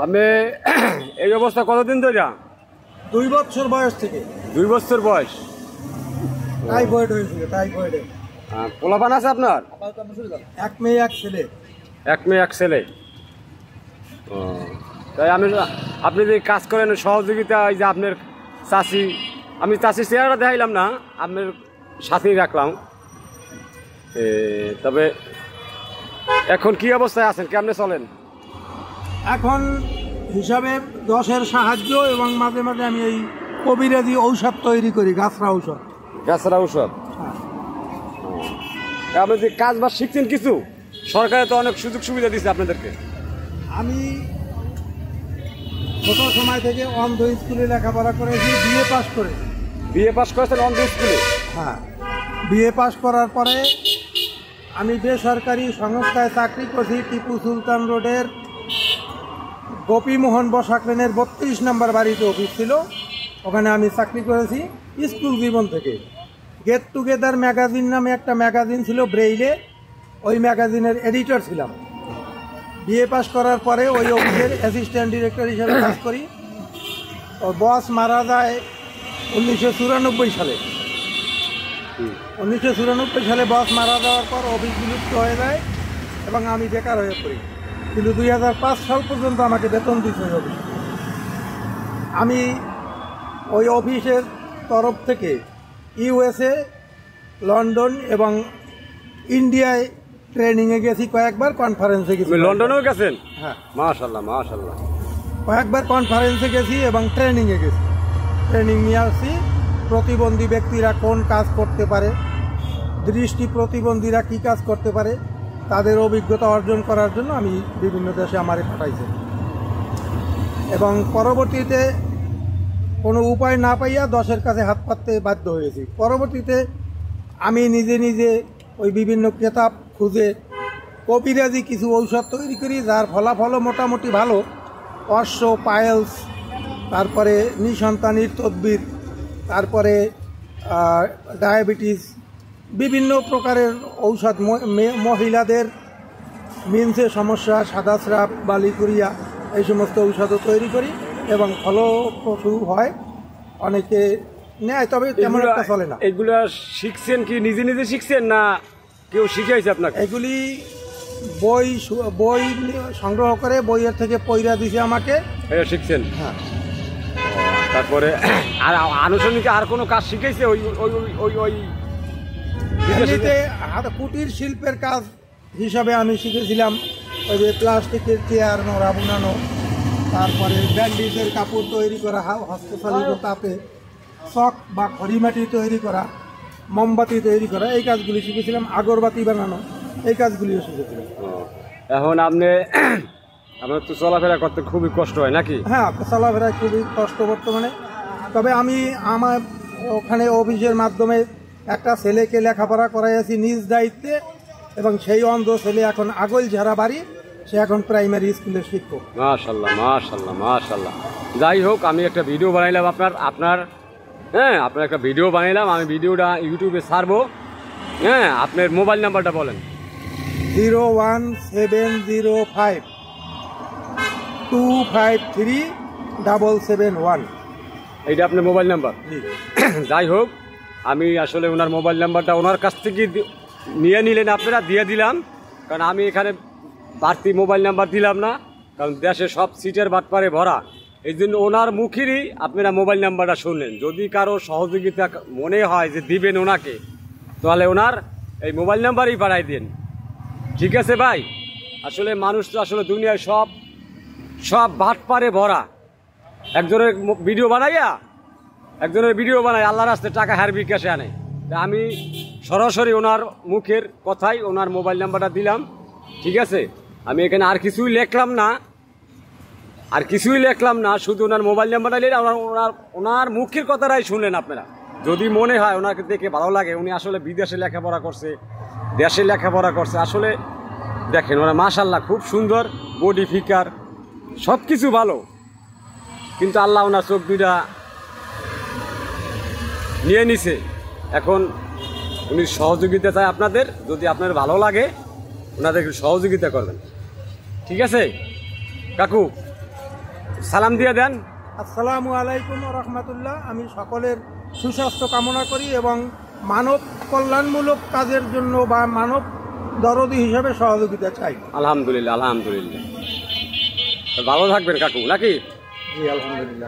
আমি এই অবস্থা কতদিন ধরে? 2 বছর বয়স থেকে। 2 বছর বয়স। টাইফয়েড হয়েছিল, টাইফয়েডে। পোলাপান আছে আপনার? এক মেয়ে এক ছেলে। এক মেয়ে এক ছেলে। তাই আপনি যে কাজ করেন সহযোগিতা, এই যে আপনার চাষি, আমি চাষির চেহারা দেখাইলাম না, আপনার সাথেই রাখলাম। তবে এখন কি অবস্থায় আছেন, কেমনে চলেন? এখন হিসাবে 10-এর সাহায্য এবং মাঝে মাঝে আমি এই কবিরাজি ঔষধ তৈরি করি, গাছরা ঔষধ। গাছরা ঔষধ। আপনি যে কাজ বাজ শিখছেন কিছু, সরকারে তো অনেক সুযোগ সুবিধা দিচ্ছে আপনাদেরকে। আমি ছোট সময় থেকে অন্ধ স্কুলে লেখাপড়া করেছি, বিএ পাস করে। বিএ পাস করেছেন অন্ধ স্কুলে? হ্যাঁ, বিএ পাস করার পরে আমি বেসরকারি সংস্থায় চাকরি করছি। টিপু সুলতান রোডের গোপীমোহন বসাক লেনের 32 নম্বর বাড়িতে অফিস ছিল, ওখানে আমি চাকরি করেছি স্কুল জীবন থেকে। গেট টুগেদার ম্যাগাজিন নামে একটা ম্যাগাজিন ছিল ব্রেইলে, ওই ম্যাগাজিনের এডিটর ছিলাম। বিএ পাস করার পরে ওই অফিসের অ্যাসিস্ট্যান্ট ডিরেক্টর হিসেবে কাজ করি। ওর বস মারা যায় 1994 সালে। 1994 সালে বস মারা যাওয়ার পর অফিস বিলুপ্ত হয়ে যায় এবং আমি বেকার হয়ে পড়ি। কিন্তু 2005 সাল পর্যন্ত আমাকে বেতন দিতে হবে। আমি ওই অফিসের তরফ থেকে ইউএসএ, লন্ডন এবং ইন্ডিয়ায় ট্রেনিংয়ে গেছি, কয়েকবার কনফারেন্সে গেছি। লন্ডনেও গেছেন? হ্যাঁ, মাশাআল্লাহ মাশাআল্লাহ। কয়েকবার কনফারেন্সে গেছি এবং ট্রেনিংয়ে গেছি। ট্রেনিং নিয়ে আসছি প্রতিবন্ধী ব্যক্তিরা কোন কাজ করতে পারে, দৃষ্টি প্রতিবন্ধীরা কী কাজ করতে পারে, তাদের অভিজ্ঞতা অর্জন করার জন্য আমি বিভিন্ন দেশে আমারে পাঠাইছি। এবং পরবর্তীতে কোনো উপায় না পাইয়া 10-এর কাছে হাত পাততে বাধ্য হয়েছি। পরবর্তীতে আমি নিজে নিজে ওই বিভিন্ন কিতাব খুঁজে কবিরাজি কিছু ঔষধ তৈরি করি, যার ফলাফলও মোটামুটি ভালো। অশ্ব, পায়েলস, তারপরে নিঃসন্তানির তদবির, তারপরে ডায়াবেটিস, বিভিন্ন প্রকারের ঔষধ, মহিলাদের মিন্সে সমস্যা, সাদা স্রাব, বালিকুরিয়া, এই সমস্ত ঔষধও তৈরি করি এবং ফলপ্রসূ হয়। অনেকে নেয়, তবে তেমন একটা চলে না। এগুলো শিখছেন কি নিজে নিজে শিখছেন না কেউ শিখাইছে আপনাকে? এগুলি বই সংগ্রহ করে বইয়ের থেকে পয়রা দিছে আমাকে, এটা শিখছেন? হ্যাঁ। তারপরে আর আনুষঙ্গিক আর কোনো কাজ শিখাইছে? ওই ওই ওই ওই এমনিতে কুটির শিল্পের কাজ হিসাবে আমি শিখেছিলাম ওই যে প্লাস্টিকের চেয়ার নোড়া বানানো, তারপরে ব্যান্ডেজের কাপড় তৈরি করা, হস্তচালিত তাপে চক বা খড়িমাটি তৈরি করা, মোমবাতি তৈরি করা, এই কাজগুলি শিখেছিলাম। আগরবাতি বানানো, এই কাজগুলিও শিখেছিলাম। এখন আপনার তো চলাফেরা করতে খুবই কষ্ট হয় নাকি? হ্যাঁ, চলাফেরায় খুবই কষ্ট বর্তমানে। তবে আমি আমার ওখানে অফিসের মাধ্যমে একটা ছেলেকে লেখাপড়া করাইয়াছি নিজ দায়িত্বে, এবং সেই অন্ধ ছেলে এখন আগলঝাড়া বাড়ি, সে এখন প্রাইমারি স্কুলের শিক্ষক। মাশাআল্লাহ মাশাআল্লাহ মাশাআল্লাহ। যাই হোক, আমি একটা ভিডিও বানাইলাম আপনার আপনার একটা ভিডিও বানাইলাম, আমি ভিডিওটা ইউটিউবে ছাড়বো। হ্যাঁ, আপনার মোবাইল নাম্বারটা বলেন। 01702537771। এইটা আপনার মোবাইল নাম্বার? যাই হোক, আমি আসলে ওনার মোবাইল নাম্বারটা ওনার কাছ থেকে নিয়ে নিলেন, আপনারা দিয়ে দিলাম, কারণ আমি এখানে বাড়তি মোবাইল নাম্বার দিলাম না, কারণ দেশে সব সিটের বাটপারে ভরা। এই জন্য ওনার মুখেরই আপনারা মোবাইল নাম্বারটা শুনলেন। যদি কারো সহযোগিতা মনে হয় যে দিবেন ওনাকে, তাহলে ওনার এই মোবাইল নাম্বারই পাঠাই দিন। ঠিক আছে ভাই? আসলে মানুষ তো আসলে দুনিয়ায় সব বাটপারে ভরা। একজনের ভিডিও বানাই আল্লাহর রাস্তায় টাকা হারবি ক্যাশে আনে। আমি সরাসরি ওনার মুখের কথাই ওনার মোবাইল নাম্বারটা দিলাম। ঠিক আছে? আমি এখানে আর কিছুই লিখলাম না, শুধু ওনার মোবাইল নাম্বারটা নিলে ওনার মুখের কথাটাই শুনলেন আপনারা। যদি মনে হয় ওনাকে দেখে ভালো লাগে, উনি আসলে বিদেশে লেখাপড়া করছে, দেশে লেখাপড়া করছে, আসলে দেখেন ওরা মাশাআল্লাহ খুব সুন্দর, বডি ফিগার সব কিছু ভালো, কিন্তু আল্লাহ ওনার চোখ দুইটা নিয়ে নিছে। এখন উনি সহযোগিতা চায় আপনাদের, যদি আপনার ভালো লাগে ওনাদের সহযোগিতা করবেন। ঠিক আছে? কাকু সালাম দিয়ে দেন। আসসালামু আলাইকুম রহমতুল্লাহ। আমি সকলের সুস্বাস্থ্য কামনা করি এবং মানব কল্যাণমূলক কাজের জন্য বা মানব দরদি হিসেবে সহযোগিতা চাই। আলহামদুলিল্লাহ, আলহামদুলিল্লাহ। ভালো থাকবেন কাকু নাকি? জি আলহামদুলিল্লাহ।